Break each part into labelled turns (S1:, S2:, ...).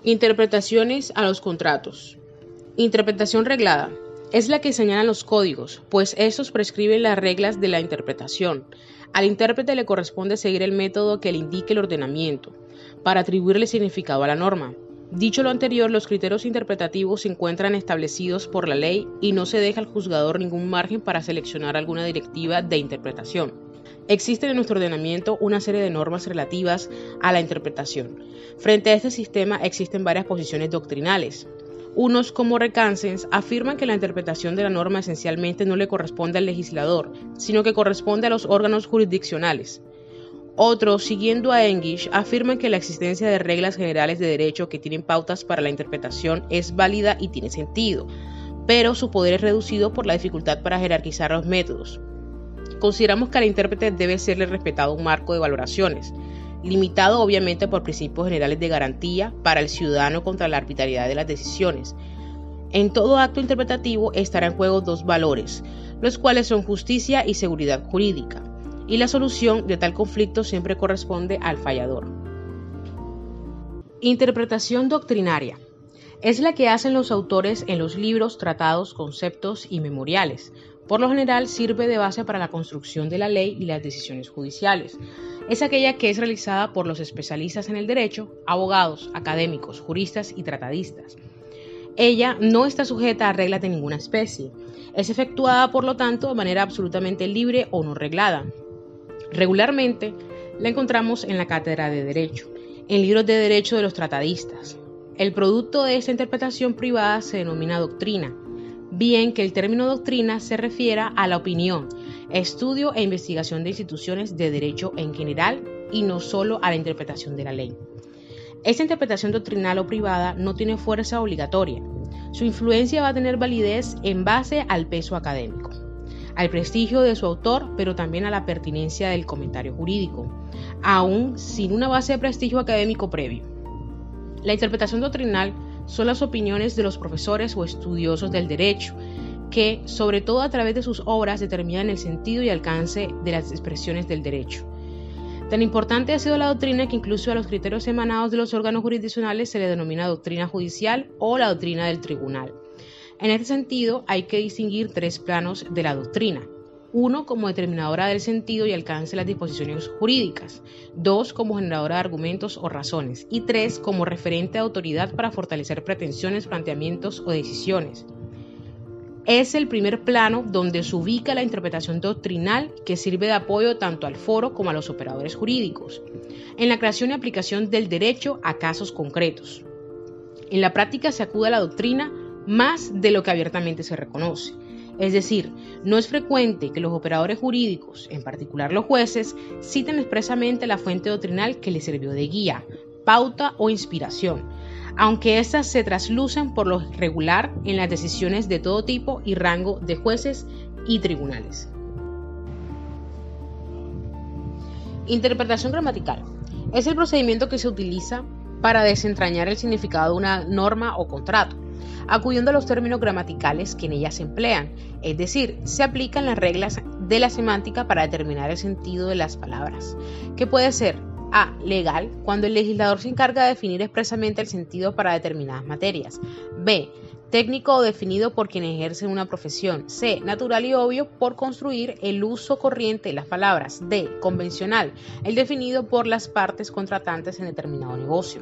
S1: Interpretaciones a los contratos. Interpretación reglada. Es la que señalan los códigos, pues estos prescriben las reglas de la interpretación. Al intérprete le corresponde seguir el método que le indique el ordenamiento, para atribuirle significado a la norma. Dicho lo anterior, los criterios interpretativos se encuentran establecidos por la ley y no se deja al juzgador ningún margen para seleccionar alguna directiva de interpretación. Existe en nuestro ordenamiento una serie de normas relativas a la interpretación. Frente a este sistema existen varias posiciones doctrinales. Unos, como Recancens, afirman que la interpretación de la norma esencialmente no le corresponde al legislador, sino que corresponde a los órganos jurisdiccionales. Otros, siguiendo a English, afirman que la existencia de reglas generales de derecho que tienen pautas para la interpretación es válida y tiene sentido, pero su poder es reducido por la dificultad para jerarquizar los métodos. Consideramos que al intérprete debe serle respetado un marco de valoraciones, limitado obviamente por principios generales de garantía para el ciudadano contra la arbitrariedad de las decisiones. En todo acto interpretativo estará en juego dos valores, los cuales son justicia y seguridad jurídica, y la solución de tal conflicto siempre corresponde al fallador. Interpretación doctrinaria. Es la que hacen los autores en los libros, tratados, conceptos y memoriales. Por lo general sirve de base para la construcción de la ley y las decisiones judiciales. Es aquella que es realizada por los especialistas en el derecho, abogados, académicos, juristas y tratadistas. Ella no está sujeta a reglas de ninguna especie. Es efectuada, por lo tanto, de manera absolutamente libre o no reglada. Regularmente la encontramos en la cátedra de Derecho, en libros de derecho de los tratadistas. El producto de esta interpretación privada se denomina doctrina, bien que el término doctrina se refiera a la opinión, estudio e investigación de instituciones de derecho en general y no solo a la interpretación de la ley. Esta interpretación doctrinal o privada no tiene fuerza obligatoria. Su influencia va a tener validez en base al peso académico, al prestigio de su autor, pero también a la pertinencia del comentario jurídico, aún sin una base de prestigio académico previo. La interpretación doctrinal son las opiniones de los profesores o estudiosos del derecho, que, sobre todo a través de sus obras, determinan el sentido y alcance de las expresiones del derecho. Tan importante ha sido la doctrina que incluso a los criterios emanados de los órganos jurisdiccionales se le denomina doctrina judicial o la doctrina del tribunal. En este sentido, hay que distinguir tres planos de la doctrina. 1 como determinadora del sentido y alcance de las disposiciones jurídicas, 2 como generadora de argumentos o razones y 3 como referente de autoridad para fortalecer pretensiones, planteamientos o decisiones. Es el primer plano donde se ubica la interpretación doctrinal que sirve de apoyo tanto al foro como a los operadores jurídicos, en la creación y aplicación del derecho a casos concretos. En la práctica se acude a la doctrina más de lo que abiertamente se reconoce. Es decir, no es frecuente que los operadores jurídicos, en particular los jueces, citen expresamente la fuente doctrinal que les sirvió de guía, pauta o inspiración, aunque éstas se traslucen por lo regular en las decisiones de todo tipo y rango de jueces y tribunales. Interpretación gramatical. Es el procedimiento que se utiliza para desentrañar el significado de una norma o contrato, acudiendo a los términos gramaticales que en ella se emplean, es decir, se aplican las reglas de la semántica para determinar el sentido de las palabras, que puede ser A. Legal, cuando el legislador se encarga de definir expresamente el sentido para determinadas materias. B. Técnico o definido por quien ejerce una profesión. C. Natural y obvio, por construir el uso corriente de las palabras. D. Convencional, el definido por las partes contratantes en determinado negocio.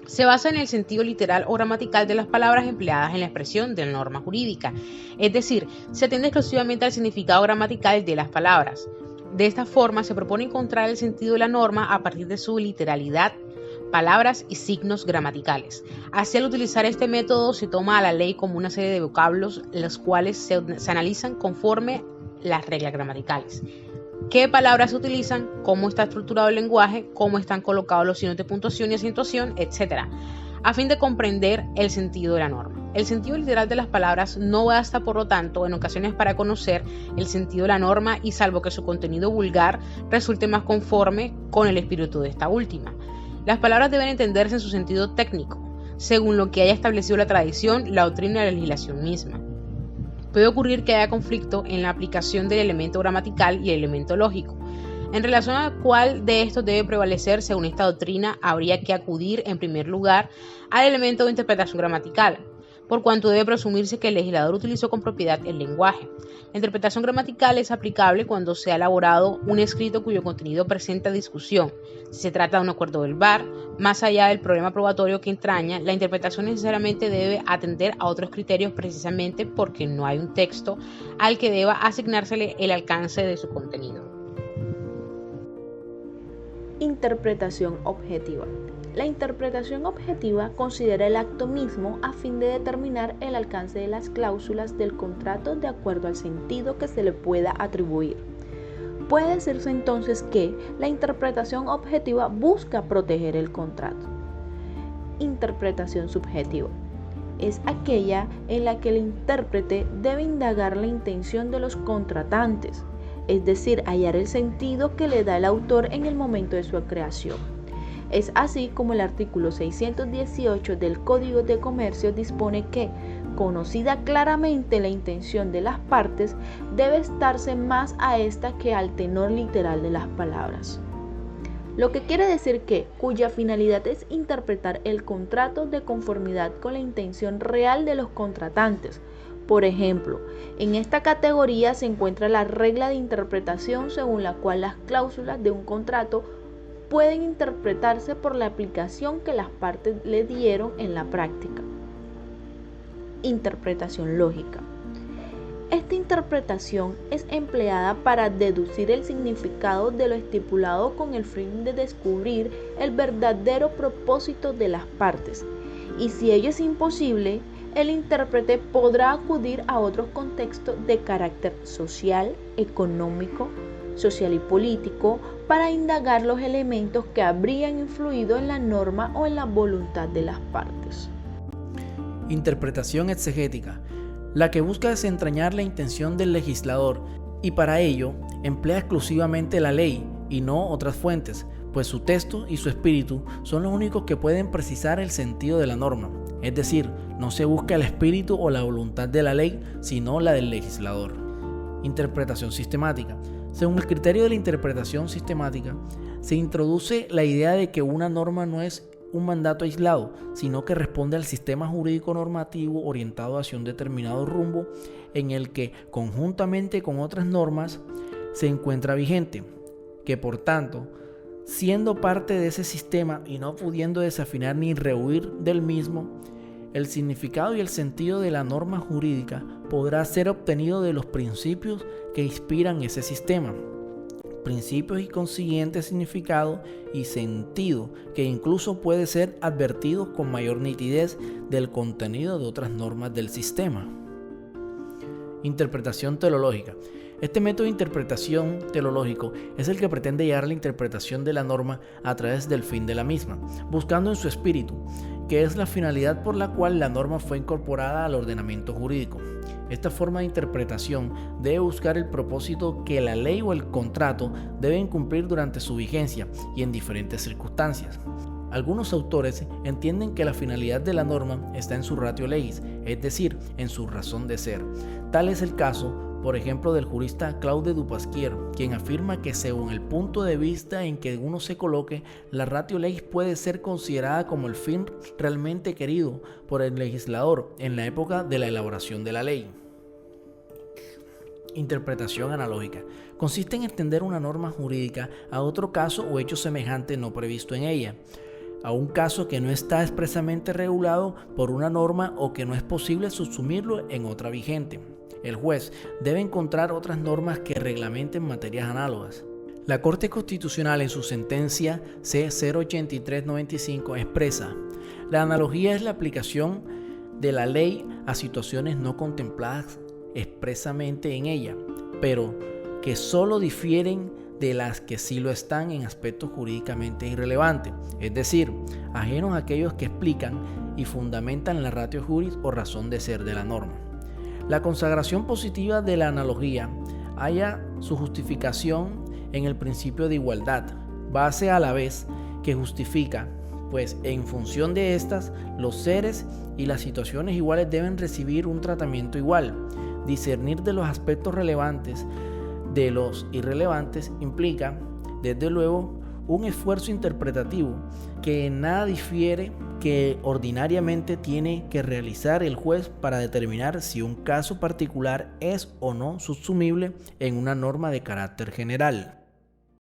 S1: Se basa en el sentido literal o gramatical de las palabras empleadas en la expresión de la norma jurídica, es decir, se atiende exclusivamente al significado gramatical de las palabras. De esta forma se propone encontrar el sentido de la norma a partir de su literalidad, palabras y signos gramaticales. Así, al utilizar este método se toma a la ley como una serie de vocablos, los cuales se analizan conforme las reglas gramaticales. ¿Qué palabras se utilizan? ¿Cómo está estructurado el lenguaje? ¿Cómo están colocados los signos de puntuación y acentuación? Etc., a fin de comprender el sentido de la norma. El sentido literal de las palabras no basta, por lo tanto, en ocasiones para conocer el sentido de la norma y salvo que su contenido vulgar resulte más conforme con el espíritu de esta última. Las palabras deben entenderse en su sentido técnico, según lo que haya establecido la tradición, la doctrina y la legislación misma. Puede ocurrir que haya conflicto en la aplicación del elemento gramatical y el elemento lógico. En relación a cuál de estos debe prevalecer según esta doctrina, habría que acudir en primer lugar al elemento de interpretación gramatical, por cuanto debe presumirse que el legislador utilizó con propiedad el lenguaje. La interpretación gramatical es aplicable cuando se ha elaborado un escrito cuyo contenido presenta discusión. Si se trata de un acuerdo verbal, más allá del problema probatorio que entraña, la interpretación necesariamente debe atender a otros criterios precisamente porque no hay un texto al que deba asignársele el alcance de su contenido.
S2: Interpretación objetiva. La interpretación objetiva considera el acto mismo a fin de determinar el alcance de las cláusulas del contrato de acuerdo al sentido que se le pueda atribuir. Puede decirse entonces que la interpretación objetiva busca proteger el contrato. Interpretación subjetiva. Es aquella en la que el intérprete debe indagar la intención de los contratantes, es decir, hallar el sentido que le da el autor en el momento de su creación. Es así como el artículo 618 del Código de Comercio dispone que, conocida claramente la intención de las partes, debe estarse más a esta que al tenor literal de las palabras. Lo que quiere decir que, cuya finalidad es interpretar el contrato de conformidad con la intención real de los contratantes. Por ejemplo, en esta categoría se encuentra la regla de interpretación según la cual las cláusulas de un contrato pueden interpretarse por la aplicación que las partes le dieron en la práctica. Interpretación lógica. Esta interpretación es empleada para deducir el significado de lo estipulado con el fin de descubrir el verdadero propósito de las partes, y si ello es imposible, el intérprete podrá acudir a otros contextos de carácter social, económico, social y político para indagar los elementos que habrían influido en la norma o en la voluntad de las partes.
S3: Interpretación exegética, la que busca desentrañar la intención del legislador y para ello emplea exclusivamente la ley y no otras fuentes, pues su texto y su espíritu son los únicos que pueden precisar el sentido de la norma, es decir, no se busca el espíritu o la voluntad de la ley, sino la del legislador. Interpretación sistemática. Según el criterio de la interpretación sistemática, se introduce la idea de que una norma no es un mandato aislado, sino que responde al sistema jurídico normativo orientado hacia un determinado rumbo en el que, conjuntamente con otras normas, se encuentra vigente, que por tanto, siendo parte de ese sistema y no pudiendo desafinar ni rehuir del mismo, el significado y el sentido de la norma jurídica podrá ser obtenido de los principios que inspiran ese sistema, principios y consiguiente significado y sentido que incluso puede ser advertido con mayor nitidez del contenido de otras normas del sistema. Interpretación teleológica. Este método de interpretación teleológico es el que pretende llegar a la interpretación de la norma a través del fin de la misma, buscando en su espíritu, que es la finalidad por la cual la norma fue incorporada al ordenamiento jurídico. Esta forma de interpretación debe buscar el propósito que la ley o el contrato deben cumplir durante su vigencia y en diferentes circunstancias. Algunos autores entienden que la finalidad de la norma está en su ratio legis, es decir, en su razón de ser. Tal es el caso, por ejemplo, del jurista Claude du Pasquier, quien afirma que según el punto de vista en que uno se coloque, la ratio legis puede ser considerada como el fin realmente querido por el legislador en la época de la elaboración de la ley. Interpretación analógica. Consiste en extender una norma jurídica a otro caso o hecho semejante no previsto en ella, a un caso que no está expresamente regulado por una norma o que no es posible subsumirlo en otra vigente. El juez debe encontrar otras normas que reglamenten materias análogas. La Corte Constitucional en su sentencia C-083-95 expresa: la analogía es la aplicación de la ley a situaciones no contempladas expresamente en ella, pero que solo difieren de las que sí lo están en aspectos jurídicamente irrelevantes, es decir, ajenos a aquellos que explican y fundamentan la ratio juris o razón de ser de la norma. La consagración positiva de la analogía halla su justificación en el principio de igualdad, base a la vez que justifica, pues en función de estas, los seres y las situaciones iguales deben recibir un tratamiento igual. Discernir de los aspectos relevantes de los irrelevantes implica desde luego, un esfuerzo interpretativo que en nada difiere que ordinariamente tiene que realizar el juez para determinar si un caso particular es o no subsumible en una norma de carácter general.